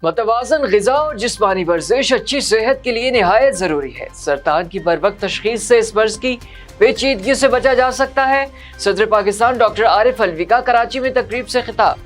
मतवाज़न ग़िज़ा और जिस्मानी वर्जिश अच्छी सेहत के लिए निहायत ज़रूरी है। सरतान की बरवक्त तशख़ीस से इस मर्ज़ की पेचीदगी से बचा जा सकता है। सदर पाकिस्तान डॉक्टर आरिफ अलवी का कराची में तकरीब से खिताब।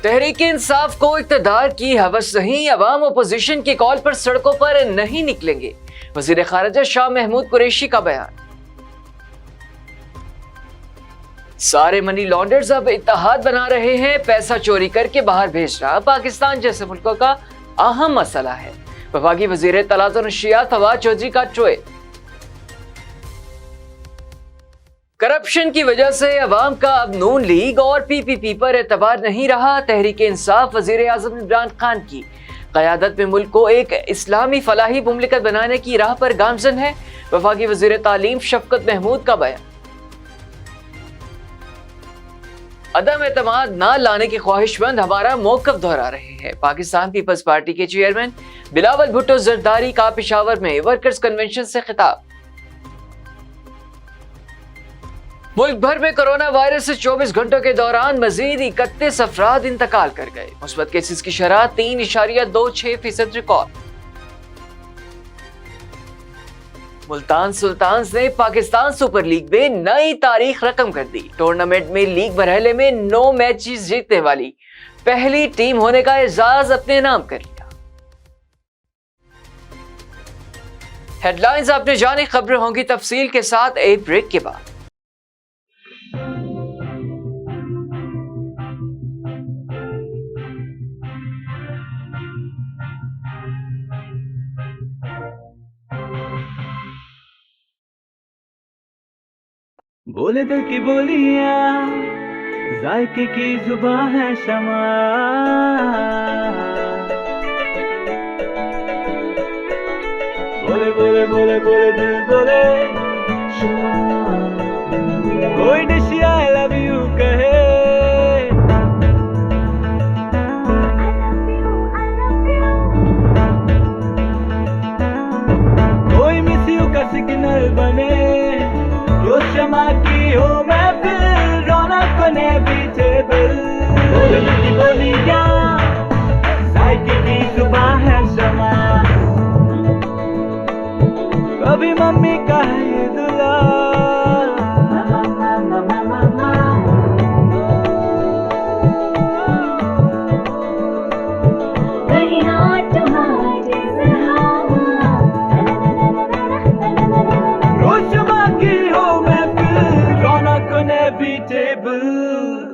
तहरीक इंसाफ को इक़्तिदार की हवस नहीं, अवाम अपोजिशन की कॉल पर सड़कों पर नहीं निकलेंगे। वज़ीर ख़ारिजा शाह महमूद कुरैशी का बयान। सारे मनी लॉन्डर्स अब इत्तेहाद बना रहे हैं। पैसा चोरी करके बाहर भेजना पाकिस्तान जैसे मुल्कों का अहम मसला है। वफाकी वज़ीर तलात और नशियात फवाद चौधरी का ट्वीट। करप्शन की वजह से अवाम का अब नून लीग और पीपीपी पर एतबार नहीं रहा। तहरीक इंसाफ वज़ीर आज़म इमरान खान की क़यादत में मुल्क को एक इस्लामी फलाही मुमलिकत बनाने की राह पर गामज़न है। वफाकी वज़ीर तालीम शफकत महमूद का बयान। अदम एतमाद ना लाने के ख्वाहिशमंद हमारा मौक़िफ़ दोहरा रहे हैं। पाकिस्तान पीपल्स पार्टी के चेयरमैन बिलावल भुट्टो जरदारी का पेशावर में वर्कर्स कन्वेंशन से खिताब। मुल्क भर में कोरोना वायरस से 24 घंटों के दौरान मजीद 31 अफराद इंतकाल कर गए। मुस्बत केसेस की शरह 3.26% रिकॉर्ड। मुल्तान सुल्तान्स ने पाकिस्तान सुपर लीग में नई तारीख रकम कर दी। टूर्नामेंट में लीग मरहले में 9 मैचेस जीतने वाली पहली टीम होने का एजाज अपने नाम कर लिया। हेडलाइंस आपने जानी, खबरें होंगी तफसील के साथ एक ब्रेक के बाद। बोले दिल की बोलियां, जायके की जुबान है शमा। बोले बोले बोले बोले दिल बोले शमा। कोई डिशी आई लव यू कहे, कोई मिस यू का सिग्नल बने। जो शमा की हो महफिल, रौनक बने पीछे बिल। बोली क्या साइकिल की जुबान है शमा। कभी मम्मी का है ये दुला,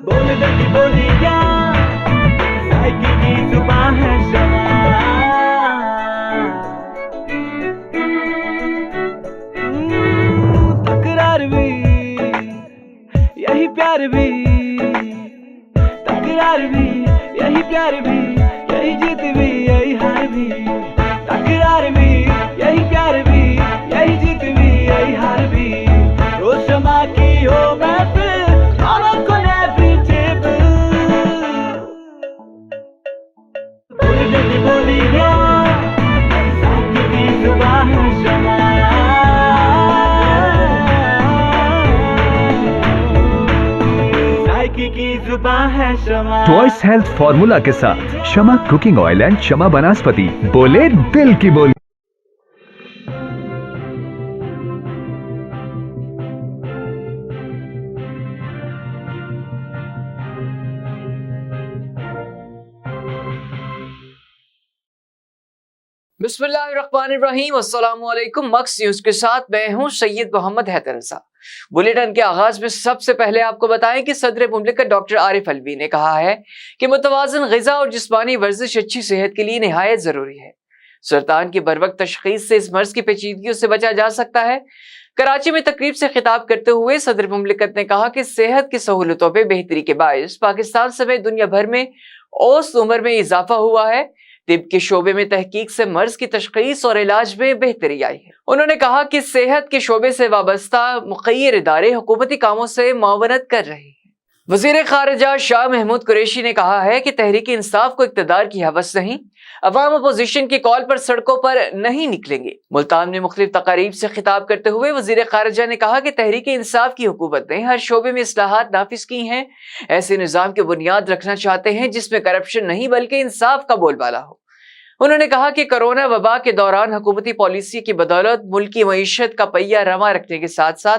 बोले लगी बोली क्या साइकिल की जुबान है शमा। तकरार भी यही प्यार भी, तकरार भी यही प्यार भी, यही जीत भी यही हार भी। तकरार भी यही प्यार भी, यही जीत भी यही हार भी। रोज शमा की हो महफिल, ट्वाइस हेल्थ फॉर्मूला के साथ शमा कुकिंग ऑयल एंड शमा वनस्पति। बोले दिल की बोली। बिस्मिल्लाहिर्रहमानिर्रहीम, अस्सलामु अलैकुम। मक्स न्यूज के साथ मैं हूं सैयद मोहम्मद हैदर रज़ा। बुलेटिन के आगाज में सबसे पहले आपको बताएं कि सदर मुमलिकत डॉक्टर आरिफ अलवी ने कहा है कि मुतवाज़िन ग़िज़ा और जिस्मानी वर्जिश अच्छी सेहत के लिए निहायत जरूरी है। सरतान की बरवक्त तशख़ीस से इस मर्ज की पेचीदगियों से बचा जा सकता है। कराची में तकरीब से खिताब करते हुए सदर मुमलिकत ने कहा कि सेहत की सहूलतों पर बेहतरी के बायस पाकिस्तान समेत दुनिया भर में औसत उम्र में इजाफा हुआ है। तिब के शोबे में तहकीक से मर्ज की तशख़ीस और इलाज में बेहतरी आई है। उन्होंने कहा कि सेहत के शोबे से वाबस्ता मुख़य्यर इदारे हुकूमती कामों से मुआवनत कर रहे हैं। वजीर खारिजा शाह महमूद कुरैशी ने कहा है कि तहरीक इंसाफ को इक्तदार की हवस नहीं, अवाम अपोजिशन की कॉल पर सड़कों पर नहीं निकलेंगे। मुल्तान में मुख्तलिफ तकारीब से खिताब करते हुए वजीर खारिजा ने कहा कि तहरीक इंसाफ की हुकूमत ने हर शोबे में इस्लाहात नाफिज की हैं। ऐसे निज़ाम की बुनियाद रखना चाहते हैं जिसमें करप्शन नहीं बल्कि इंसाफ का बोलबाला हो। उन्होंने कहा कि कोरोना वबा के दौरान हुकूमती पॉलिसी की बदौलत मुल्क की मईशत का पहिया रमा रखने के साथ साथ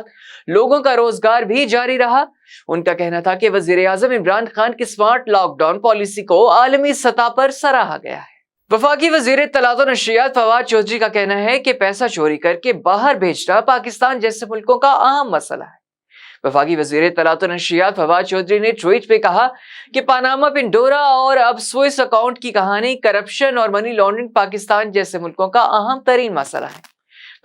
लोगों का रोजगार भी जारी रहा। उनका कहना था कि वजीर आजम इमरान खान की स्मार्ट लॉकडाउन पॉलिसी को आलमी सतह पर सराहा गया है। वफाकी वजीर तलात और नशरियात फवाद चौधरी का कहना है कि पैसा चोरी करके बाहर भेजना पाकिस्तान जैसे मुल्कों का अहम मसला है। वफाकी वजीर तलात और नशरियात फवाद चौधरी ने ट्वीट पे कहा कि पानामा पिंडोरा और अब स्विस अकाउंट की कहानी, करप्शन और मनी लॉन्ड्रिंग पाकिस्तान जैसे मुल्कों का अहम तरीन मसला है।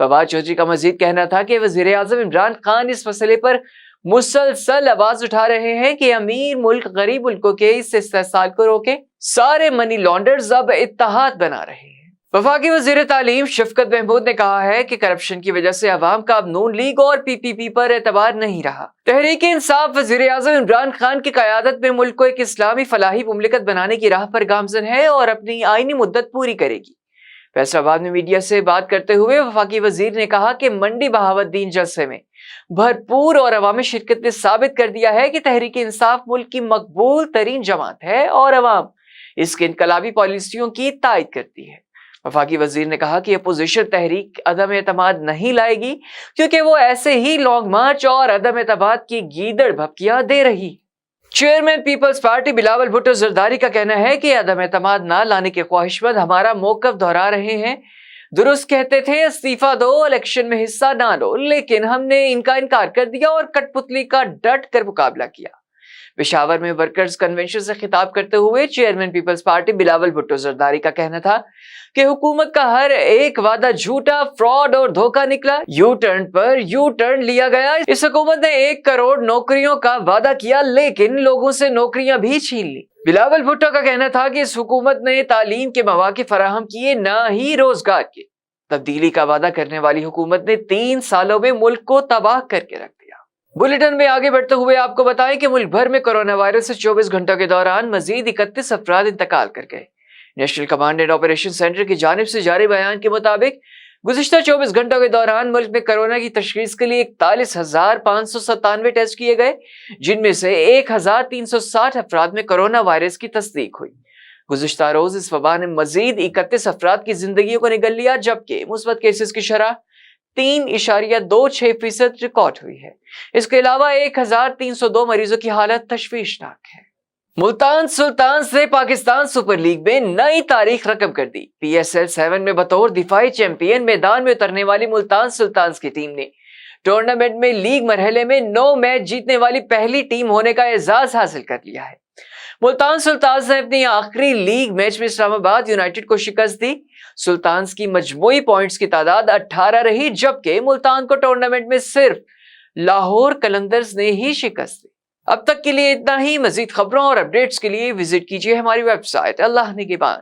फवाद चौधरी का मजीद कहना था कि वजीर आजम इमरान खान इस मसले पर मुसलसल आवाज उठा रहे हैं कि अमीर मुल्क गरीब मुल्कों के इस इस्तेसाल को रोके। सारे मनी लॉन्डर्स अब इत्तेहाद बना रहे हैं। वफाकी वजीर तालीम शफकत महमूद ने कहा है कि करप्शन की वजह से अवाम का अब नून लीग और PPP पर एतबार नहीं रहा। तहरीक इंसाफ वजीर आजम इमरान खान की क़यादत में मुल्क को एक इस्लामी फलाही मुमलिकत बनाने की राह पर गामजन है और अपनी आईनी मुद्दत पूरी करेगी। फैसलाबाद में मीडिया से बात करते हुए वफाकी वजीर ने कहा कि मंडी बहावुद्दीन जलसे में भरपूर और अवामी शिरकत ने साबित कर दिया है कि तहरीक इंसाफ मुल्क की मकबूल तरीन जमात है और अवाम इसकी इनकलाबी पॉलिसियों की तायद करती है। वफाकी वजीर ने कहा कि अपोजिशन तहरीक अदम एतमाद नहीं लाएगी क्योंकि वो ऐसे ही लॉन्ग मार्च और अदम एतमाद की गीदड़ भपकियां दे रही। चेयरमैन पीपल्स पार्टी बिलावल भुट्टो जरदारी का कहना है कि अदम एतमाद ना लाने के ख्वाहिशमंद हमारा मौकफ दोहरा रहे हैं। दुरुस्त कहते थे इस्तीफा दो, इलेक्शन में हिस्सा ना लो, लेकिन हमने इनका इनकार कर दिया और कठपुतली का डट कर मुकाबला किया। पेशावर में वर्कर्स कन्वेंशन से खिताब करते हुए चेयरमैन पीपल्स पार्टी बिलावल भुट्टो जरदारी का कहना था कि हुकूमत का हर एक वादा झूठा, फ्रॉड और धोखा निकला। यू टर्न पर यू टर्न लिया गया। इस हुकूमत ने 1 करोड़ नौकरियों का वादा किया लेकिन लोगों से नौकरियां भी छीन ली। बिलावल भुट्टो का कहना था कि इस हुकूमत ने तालीम के मौके फराहम किए, ना ही रोजगार के। तब्दीली का वादा करने वाली हुकूमत ने 3 सालों में मुल्क को तबाह करके रख दिया। बुलेटिन में आगे बढ़ते हुए आपको बताएं कि मुल्क भर में कोरोना वायरस से 24 घंटों के दौरान मजीद 31 अफराद इंतकाल कर गए। National command and operation centre की जानिब से जारी बयान के मुताबिक गुज़िश्ता 24 घंटों के दौरान मुल्क में कोरोना की तशखीस के लिए 41,597 टेस्ट किए गए, जिनमें से 1,360 अफराद में कोरोना वायरस की तस्दीक हुई। गुज़िश्ता रोज इस वबा ने मजीद 31 अफराद की जिंदगियों को निगल लिया, जबकि मुस्बत केसेस की शरह 3.26% रिकॉर्ड हुई है। इसके अलावा 1,302 मरीजों की हालत तशवीशनाक है। मुल्तान सुल्तान से पाकिस्तान सुपर लीग में नई तारीख रकम कर दी। PSL 7 में बतौर दिफाई चैंपियन मैदान में उतरने वाली मुल्तान सुल्तान की टीम ने टूर्नामेंट में लीग मरहले में 9 मैच जीतने वाली पहली टीम होने का एजाज हासिल कर लिया है। मुल्तान सुल्तान ने अपनी आखिरी लीग मैच में इस्लामाबाद यूनाइटेड को शिकस्त दी। सुल्तान की मजमूई पॉइंट्स की तादाद 18 रही, जबकि मुल्तान को टूर्नामेंट में सिर्फ लाहौर कलंदर्स ने ही शिकस्त दी। अब तक के लिए इतना ही। मजीद खबरों और अपडेट्स के लिए विजिट कीजिए हमारी वेबसाइट अल्लाह निगहबान।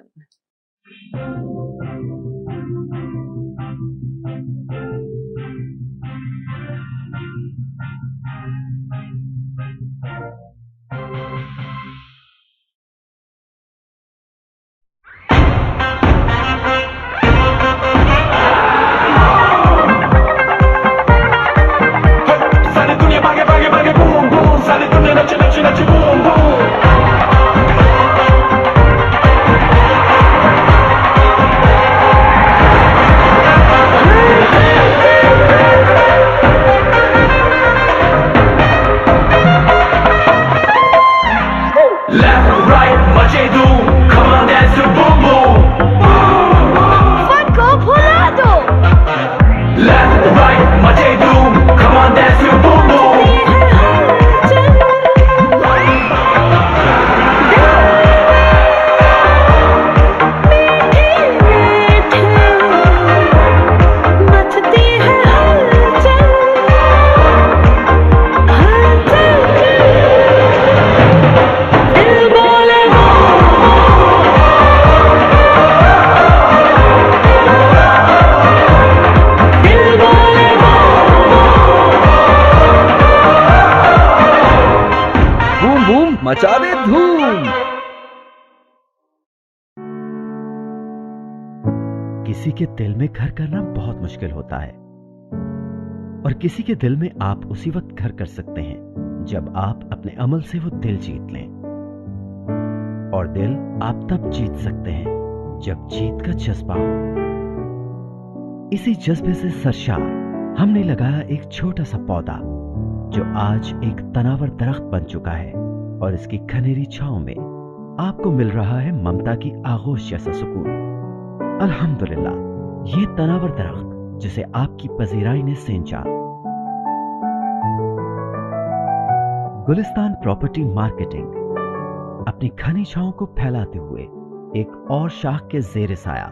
किसी के दिल में घर करना बहुत मुश्किल होता है, और किसी के दिल में आप उसी वक्त घर कर सकते हैं जब आप अपने अमल से वो दिल जीत लें। और दिल आप तब जीत सकते हैं जब जीत का जज्बा हो। इसी जज्बे से सरशार हमने लगाया एक छोटा सा पौधा जो आज एक तनावर दरख्त बन चुका है, और इसकी घनेरी छांव में आपको मिल रहा है ममता की आगोश जैसा सुकून। अल्हम्दुलिल्लाह, ये तनावर दरख्त जिसे आपकी पजीराई ने सेंचा। गुलिस्तान प्रॉपर्टी मार्केटिंग अपनी घनी छांव को फैलाते हुए एक और शाख के जेर साया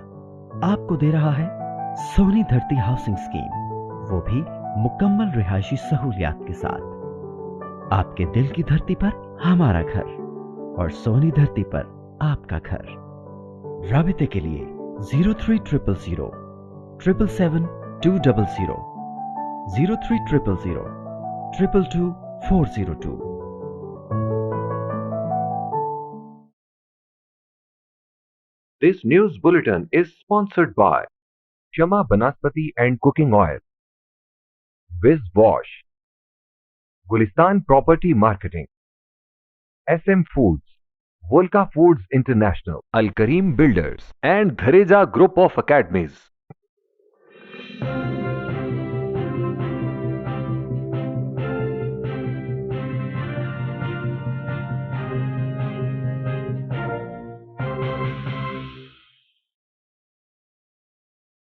आपको दे रहा है सोनी धरती हाउसिंग स्कीम, वो भी मुकम्मल रिहायशी सहूलियात के साथ। आपके दिल की धरती पर हमारा घर, और सोनी धरती पर आपका घर। राबिते के लिए 0300 777 200 0300 222 402। This news bulletin is sponsored by Shama Banaspati and Cooking Oil, Wiz Wash, Gulistan Property Marketing, SM Foods, Volca Foods International, Al Kareem Builders, and Ghareja Group of Academies.